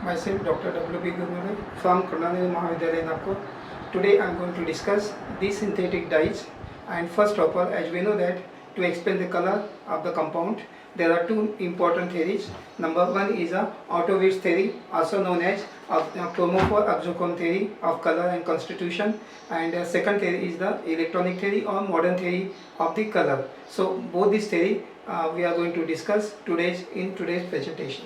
Myself Dr. W.B. Gurmale from Karnataka Mahavidyalaya Nagpur. Today I am going to discuss these synthetic dyes, and first of all, as we know that to explain the color of the compound there are two important theories. Number one is a Witts theory, also known as CHROMOPHORE absorption theory of color and constitution, and second theory is the electronic theory or modern theory of the color. So both these theory we are going to discuss in today's presentation.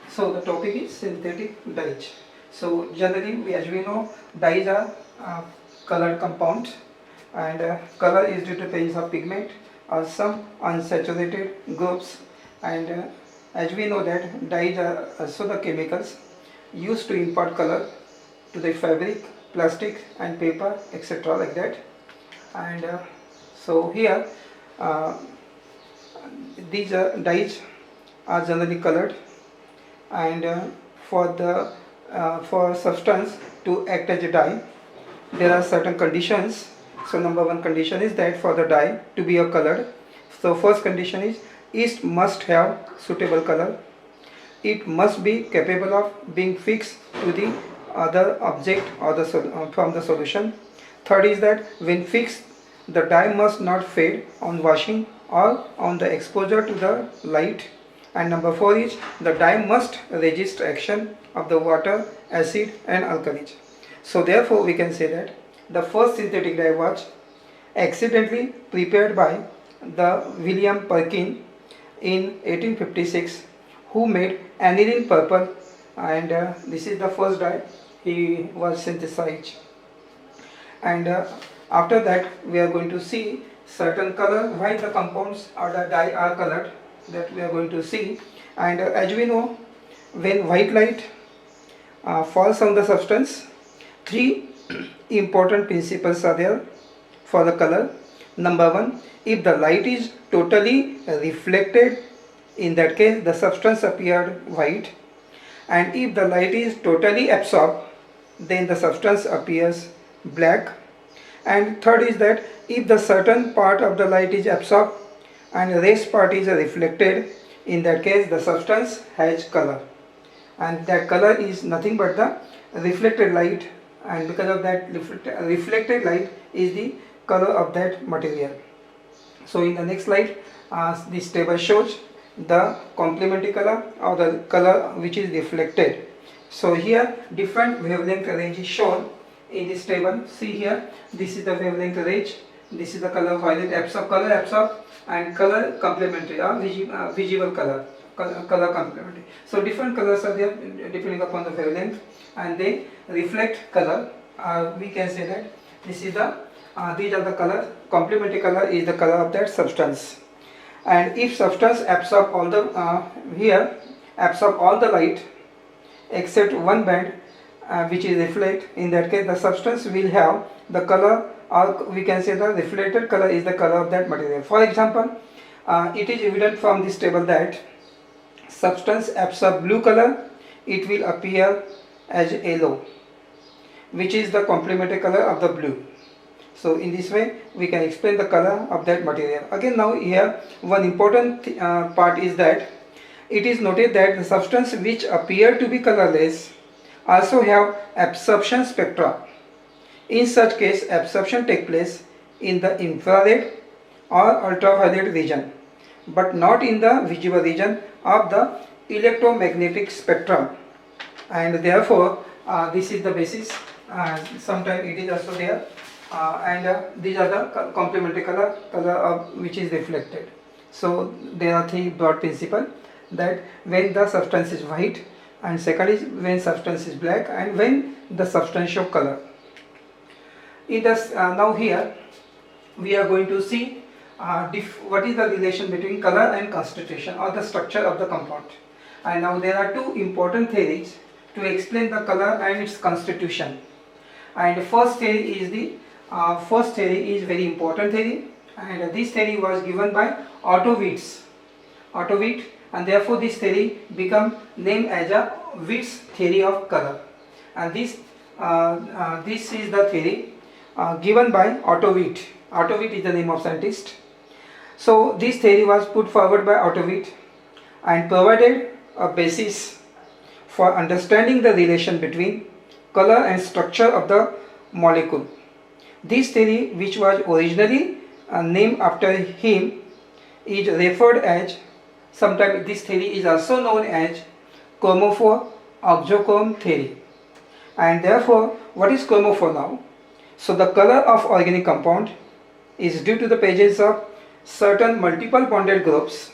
So the topic is synthetic dyes. So generally, as we know, dyes are colored compounds, and color is due to presence of pigment or some unsaturated groups. And as we know that dyes are also the chemicals used to impart color to the fabric, plastic, and paper, etc. like that. And so here, these dyes are generally colored, and for substance to act as a dye there are certain conditions. So number one condition is that for the dye to be colored, so first condition is it must have suitable color, it must be capable of being fixed to the other object or from the solution. Third is that when fixed, the dye must not fade on washing or on the exposure to the light. And number four is the dye must resist action of the water, acid and alkalis. So therefore we can say that the first synthetic dye was accidentally prepared by the William Perkin in 1856, who made aniline purple, and this is the first dye he was synthesized. And after that we are going to see certain color why the compounds or the dye are colored, that we are going to see. And as we know, when white light falls on the substance, three important principles are there for the color. Number one, if the light is totally reflected, in that case the substance appeared white, and if the light is totally absorbed, then the substance appears black. And third is that if the certain part of the light is absorbed and the rest part is reflected, in that case the substance has color, and that color is nothing but the reflected light, and because of that reflected light is the color of that material. So in the next slide, this table shows the complementary color or the color which is reflected. So here different wavelength range is shown in this table. See here, this is the wavelength range, this is the color violet absorb, color absorb, and color complementary or visible color complementary. So different colors are there depending upon the wavelength, and they reflect color. We can say that this is the these are the color. Complementary color is the color of that substance. And if substance absorb all the absorb all the light except one band which is reflect, in that case the substance will have the color, or we can say the reflected color is the color of that material. For example, it is evident from this table that substance absorb blue color, it will appear as yellow, which is the complementary color of the blue. So in this way we can explain the color of that material. Again, now here one important part is that it is noted that the substance which appear to be colorless also have absorption spectra. In such case, absorption takes place in the infrared or ultraviolet region, but not in the visible region of the electromagnetic spectrum. And therefore this is the basis. Sometimes it is also there, and these are the complementary color of which is reflected. So there are three broad principles, that when the substance is white, and second is when substance is black, and when the substance show color. In this now here we are going to see what is the relation between color and constitution or the structure of the compound. And now there are two important theories to explain the color and its constitution. And first theory is very important theory, and this theory was given by Otto Witts, and therefore this theory become named as a Witts theory of color. And this is the theory given by Otto Witt. Otto Witt is the name of scientist. So this theory was put forward by Otto Witt and provided a basis for understanding the relation between color and structure of the molecule. This theory, which was originally named after him, is referred as, sometimes this theory is also known as chromophore oxychrome theory. And therefore, what is chromophore now? So the color of organic compound is due to the presence of certain multiple bonded groups,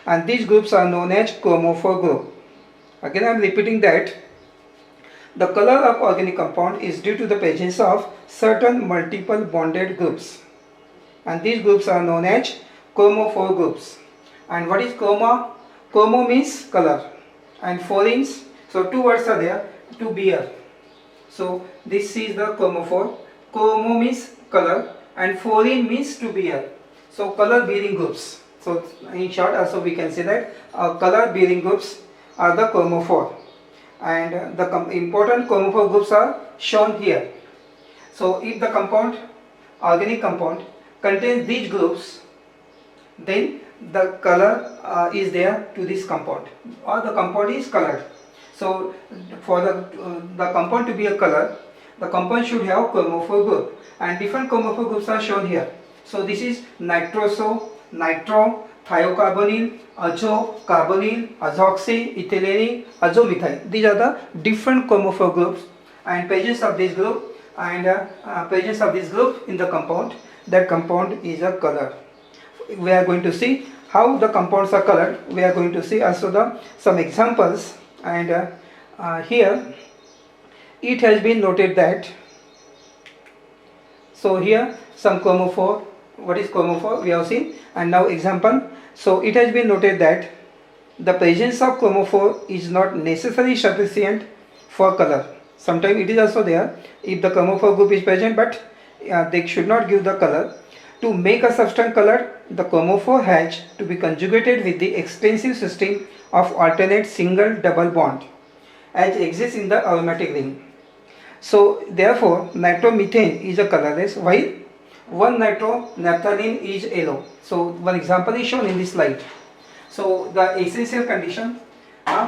and these groups are known as chromophore group. Again I am repeating that the color of organic compound is due to the presence of certain multiple bonded groups, and these groups are known as chromophore groups. And what is chroma? Chromo means color and phore means, so two words are there, to bear. So this is the chromophore. Chromo means color and phore means to bear. So color bearing groups. So in short also we can say that color bearing groups are the chromophore, and the important chromophore groups are shown here. So if the compound, organic compound, contains these groups, then the color is there to this compound, or the compound is colored. So for the compound to be a color, the compound should have chromophore group, and different chromophore groups are shown here. So this is nitroso, nitro, thiocarbonyl, azo, carbonyl, azoxy, ethylene, azomethyl. These are the different chromophore groups, and presence of this group and presence of this group in the compound, that compound is a color. We are going to see how the compounds are colored. We are going to see also some examples, and here it has been noted that, so here some chromophore, what is chromophore we have seen, and now example. So it has been noted that the presence of chromophore is not necessarily sufficient for color. Sometimes it is also there if the chromophore group is present, but they should not give the color. To make a substance colored, the chromophore has to be conjugated with the extensive system of alternate single double bond as exists in the aromatic ring. So therefore nitromethane is a colorless, while 1-nitronaphthalene is yellow. So one example is shown in this slide. So the essential condition,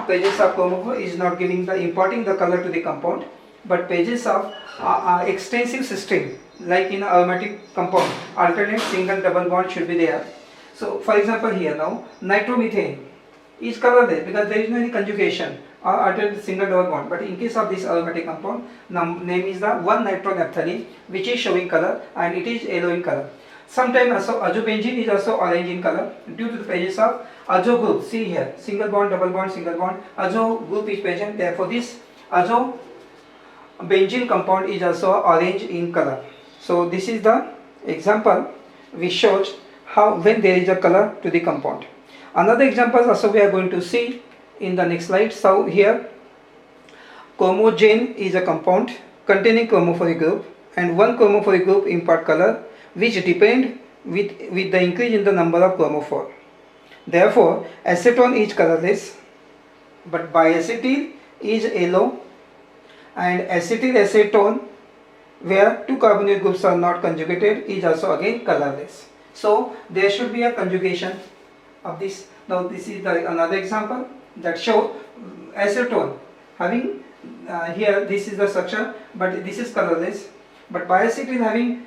presence of chromophore is not giving the imparting the color to the compound, but presence of extensive system, like in aromatic compound, alternate single double bond should be there. So for example here now nitromethane is colorless because there is no any conjugation or alternate single double bond, but in case of this aromatic compound, name is the 1-nitronaphthalene, which is showing color and it is yellow in color. Sometimes also azobenzene is also orange in color due to the presence of azo group. See here, single bond, double bond, single bond, azo group is present, therefore this azo benzene compound is also orange in color. So this is the example which shows how when there is a color to the compound. Another example also we are going to see in the next slide. So here chromogene is a compound containing chromophoric group, and one chromophoric group impart color which depend with the increase in the number of chromophore. Therefore acetone is colorless, but biacetyl is yellow, and acetyl-acetone, where two carbonyl groups are not conjugated, is also again colorless. So there should be a conjugation of this. Now this is another example that show acetone having here this is the structure, but this is colorless, but biacetyl having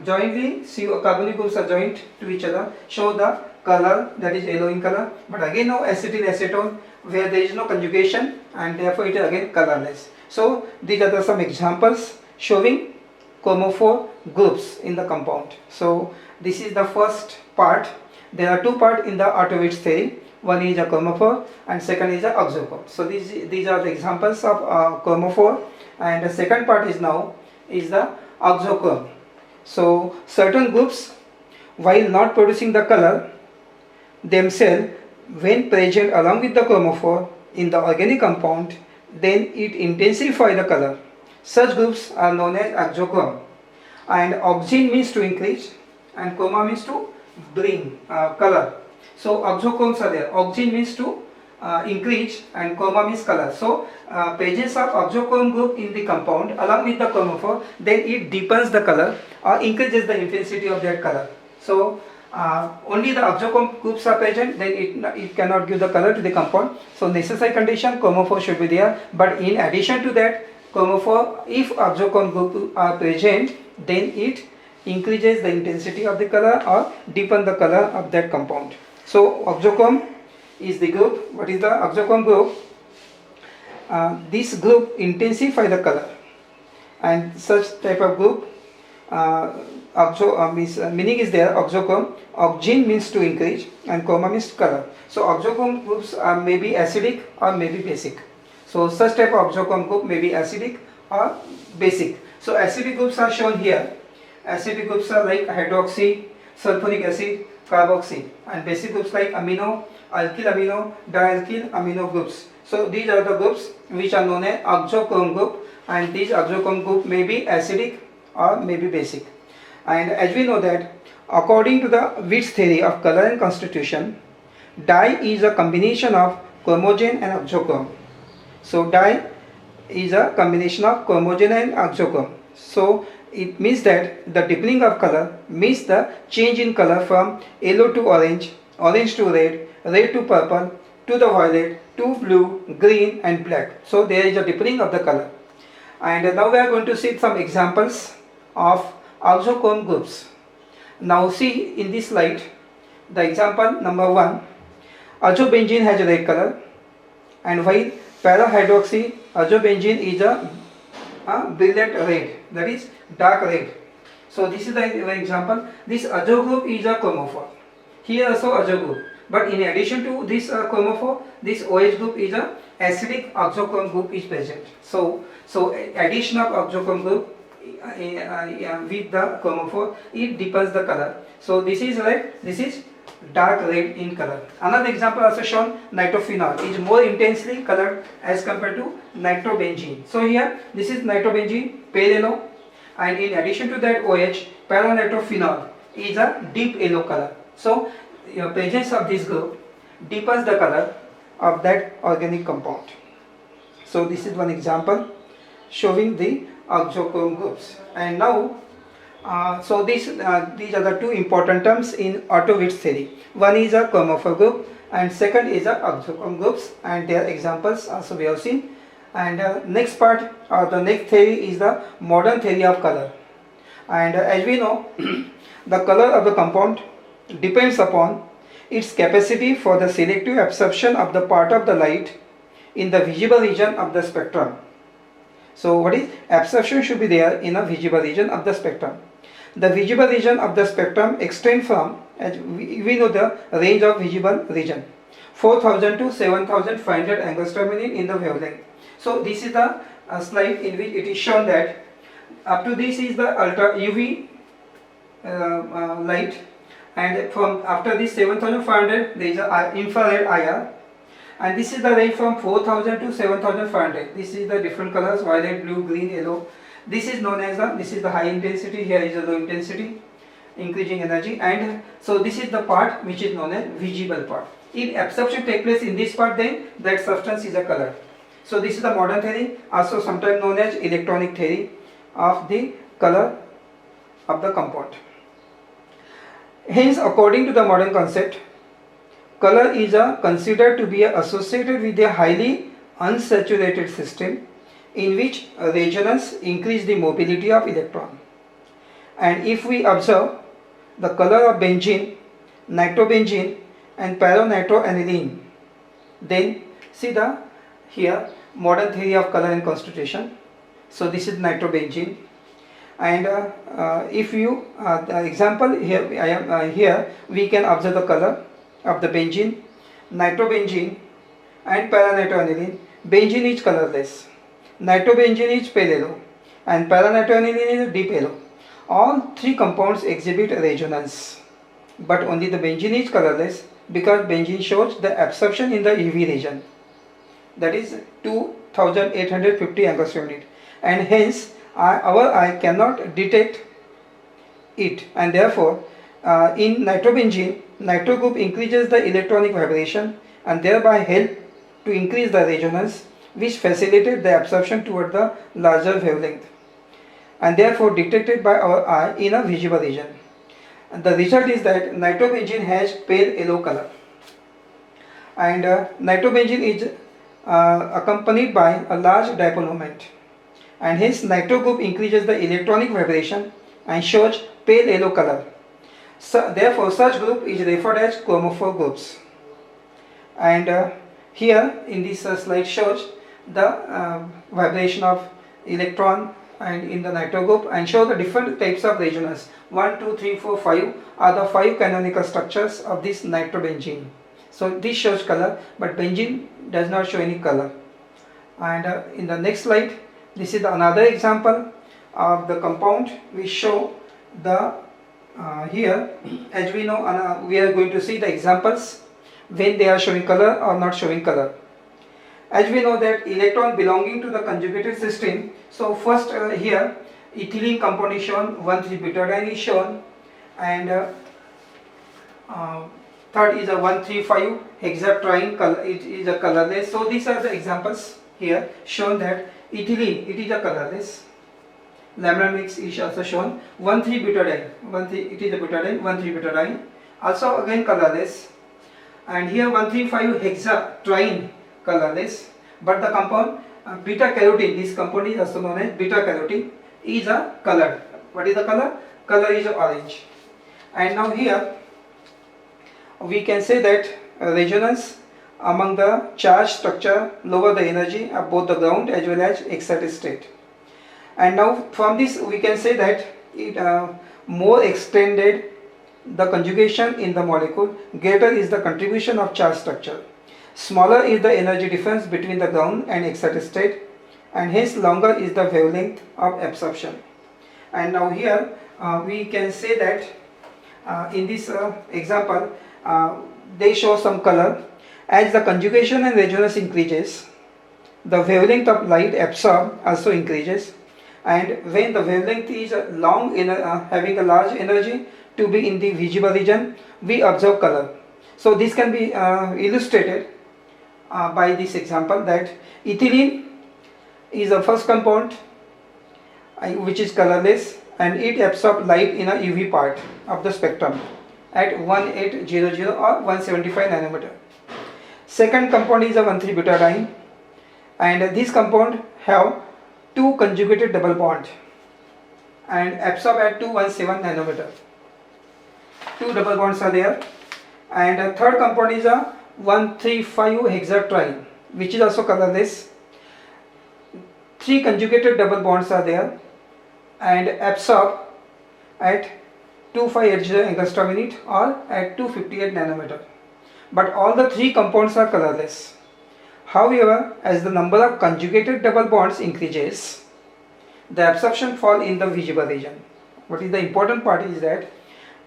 jointly carbonyl groups are joined to each other, show the color that is yellow in color. But again now acetyl-acetone, where there is no conjugation, and therefore it is again colorless. So these are some examples showing chromophore groups in the compound. So this is the first part. There are two parts in the Witts theory. One is a chromophore and second is a oxychrome. So these are the examples of chromophore, and the second part is now is the oxychrome. So certain groups, while not producing the color themselves, when present along with the chromophore in the organic compound, then it intensifies the color. Such groups are known as oxychrome. And oxygen means to increase, and chroma means to bring color. So oxychromes are there. Oxygen means to increase, and chroma means color. So presence of oxychrome group in the compound along with the chromophore, then it deepens the color or increases the intensity of that color. So only the absorption groups are present, then it cannot give the color to the compound. So necessary condition, chromophore should be there. But in addition to that, chromophore, if absorption group are present, then it increases the intensity of the color or deepen the color of that compound. So absorption is the group. What is the absorption group? This group intensify the color, and such type of group meaning is there. Oxochrome, oxygen means to increase and chroma means color. So oxochrome groups may be acidic or may be basic. So such type of oxochrome group may be acidic or basic. So acidic groups are shown here. Acidic groups are like hydroxy, sulfuric acid, carboxy, and basic groups like amino, alkyl amino, dialkyl amino groups. So these are the groups which are known as oxochrome group, and these oxochrome group may be acidic or may be basic. And as we know that according to the Witts theory of color and constitution, dye is a combination of chromogen and oxochrome. So dye is a combination of chromogen and oxochrome. So it means that the deepening of color means the change in color from yellow to orange, orange to red, red to purple, to the violet, to blue, green and black. So there is a deepening of the color. And now we are going to see some examples of oxochrome groups. Now see in this slide the example number 1. Azobenzene has a red color, and while para-hydroxy azobenzene is a brilliant red, that is dark red. So this is the example. This azo group is a chromophore. Here also azo group. But in addition to this chromophore, this OH group is a acidic oxochrome group is present. So addition of oxochrome group with the chromophore, it deepens the color. So this is red, this is dark red in color. Another example also shown, nitrophenol is more intensely colored as compared to nitrobenzene. So here this is nitrobenzene, pale yellow, and in addition to that OH, para-nitrophenol is a deep yellow color. So presence of this group deepens the color of that organic compound. So this is one example showing the oxochrome groups. And now these are the two important terms in Witts theory. One is a chromophore group and second is a oxochrome groups, and their examples also we have seen. And next part or the next theory is the modern theory of color. And as we know, the color of the compound depends upon its capacity for the selective absorption of the part of the light in the visible region of the spectrum. So what is absorption should be there in a visible region of the spectrum. The visible region of the spectrum extends from, as we know, the range of visible region 4000 to 7500 angstrom in the wavelength. So this is the slide in which it is shown that up to this is the ultra UV light, and from after this 7500 there is a infrared IR, and this is the range from 4000 to 7500. This is the different colors: violet, blue, green, yellow. This is known as this is the high intensity, here is the low intensity, increasing energy, and so this is the part which is known as visible part. If absorption takes place in this part, then that substance is a color. So this is the modern theory, also sometimes known as electronic theory of the color of the compound. Hence, according to the modern concept, color is considered to be associated with a highly unsaturated system in which resonance increases the mobility of electron. And if we observe the color of benzene, nitrobenzene and para-nitroaniline, then see here modern theory of color and constitution. So this is nitrobenzene, and if you the example here I am here we can observe the color of the benzene, nitrobenzene and para-nitroaniline. Benzene is colorless, nitrobenzene is pale yellow, and para-nitroaniline is deep yellow. All three compounds exhibit resonance, but only the benzene is colorless because benzene shows the absorption in the UV region, that is 2850 angstrom unit, and hence our eye cannot detect it, and therefore in nitrobenzene, nitro group increases the electronic vibration and thereby help to increase the resonance, which facilitates the absorption toward the larger wavelength and therefore detected by our eye in a visible region. And the result is that nitrobenzene has pale yellow color. And nitrobenzene is accompanied by a large dipole moment, and hence nitro group increases the electronic vibration and shows pale yellow color. So therefore such group is referred as chromophore groups. And here in this slide shows the vibration of electron and in the nitro group, and show the different types of resonance. 1, 2, 3, 4, 5 are the 5 canonical structures of this nitrobenzene. So this shows color, but benzene does not show any color. And in the next slide, this is another example of the compound. We show the here, as we know, we are going to see the examples when they are showing color or not showing color. As we know that electron belonging to the conjugated system, so first here ethylene compound is shown, 1,3-butadiene is shown, and third is a 1,3,5 hexatriene color, it is a colorless. So these are the examples here shown that ethylene, it is a colorless. Lambda mix is also shown. 1,3-butadiene, it is a butadiene, 1,3-butadiene, also again colorless. And here 1,3,5 hexatriene, colorless. But the compound beta carotene, this compound is also known as beta carotene, is a colored. What is the color? Color is orange. And now here we can say that resonance among the charged structure lower the energy of both the ground as well as excited state. And now from this we can say that it more extended the conjugation in the molecule, greater is the contribution of charge structure, smaller is the energy difference between the ground and excited state, and hence longer is the wavelength of absorption. And now here we can say that in this example they show some color. As the conjugation and resonance increases, the wavelength of light absorbed also increases, and when the wavelength is long, having a large energy to be in the visible region, we observe color. So this can be illustrated by this example, that ethylene is the first compound which is colorless, and it absorbs light in a UV part of the spectrum at 1800 or 175 nanometer. Second compound is a 1,3-butadiene, and this compound have two conjugated double bond and absorb at 217 nanometer. Two double bonds are there. And a third compound is a 1,3,5 hexatriene, which is also colorless. Three conjugated double bonds are there and absorb at 2580 angstrom unit or at 258 nanometer. But all the three compounds are colorless. However, as the number of conjugated double bonds increases, the absorption fall in the visible region. What is the important part is that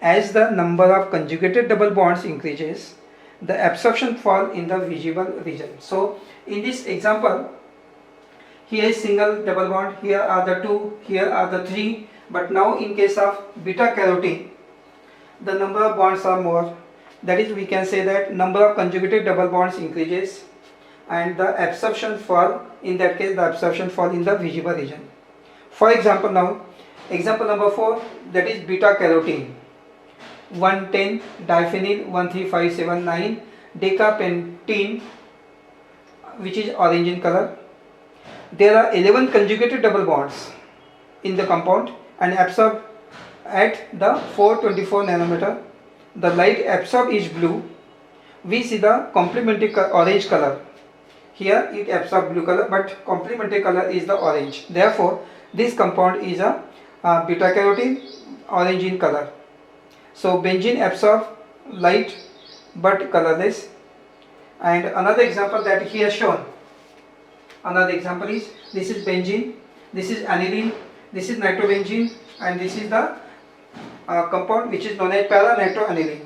as the number of conjugated double bonds increases, the absorption fall in the visible region. So in this example, here is single double bond, here are the two, here are the three, but now in case of beta carotene, the number of bonds are more. That is, we can say that number of conjugated double bonds increases and the absorption fall, in that case the absorption fall in the visible region. For example, now example number 4, that is beta carotene, 110 diphenyl 13579 decapentene, which is orange in color. There are 11 conjugated double bonds in the compound and absorb at the 424 nanometer. The light absorbed is blue. We see the complementary orange color. Here it absorbs blue color, but complementary color is the orange. Therefore, this compound is a beta carotene, orange in color. So benzene absorbs light but colorless. And another example that here shown, another example is, this is benzene, this is aniline, this is nitrobenzene, and this is the compound which is known as para-nitroaniline.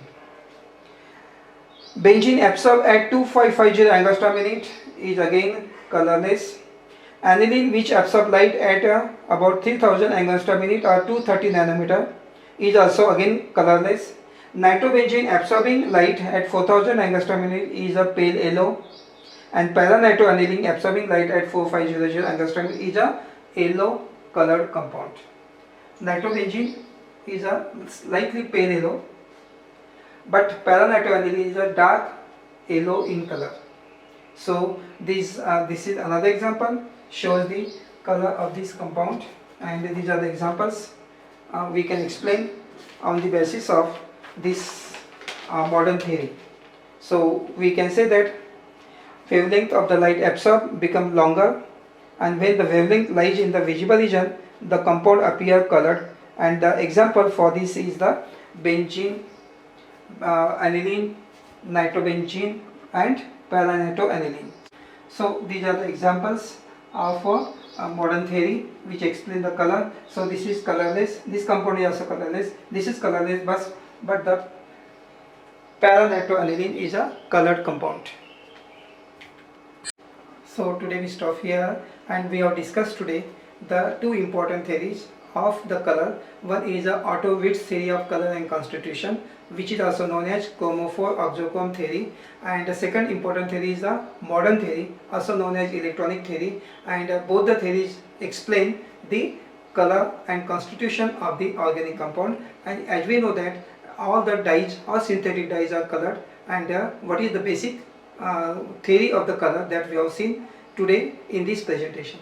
Benzene absorbed at 2550 angstrom unit is again colorless. Aniline, which absorbs light at about 3000 angstrom unit or 230 nanometer, is also again colorless. Nitrobenzene absorbing light at 4000 angstrom unit is a pale yellow, and para-nitroaniline absorbing light at 4500 angstrom is a yellow colored compound. Nitrobenzene is a slightly pale yellow, but para-nitroaniline is a dark yellow in color. So this is another example, shows the color of this compound, and these are the examples we can explain on the basis of this modern theory. So we can say that wavelength of the light absorbed become longer, and when the wavelength lies in the visible region, the compound appear colored, and the example for this is the benzene, aniline, nitrobenzene and para-nitroaniline. So these are the examples of modern theory which explain the color. So this is colorless, this compound is also colorless, this is colorless, but the para-nitroaniline is a colored compound. So today we stop here, and we have discussed today the two important theories of the color. One is the Witts theory of color and constitution, which is also known as CHROMOPHORE oxychrome theory, and the second important theory is the modern theory, also known as electronic theory, and both the theories explain the color and constitution of the organic compound. And as we know that all the dyes, all synthetic dyes are colored, and what is the basic theory of the color that we have seen today in this presentation.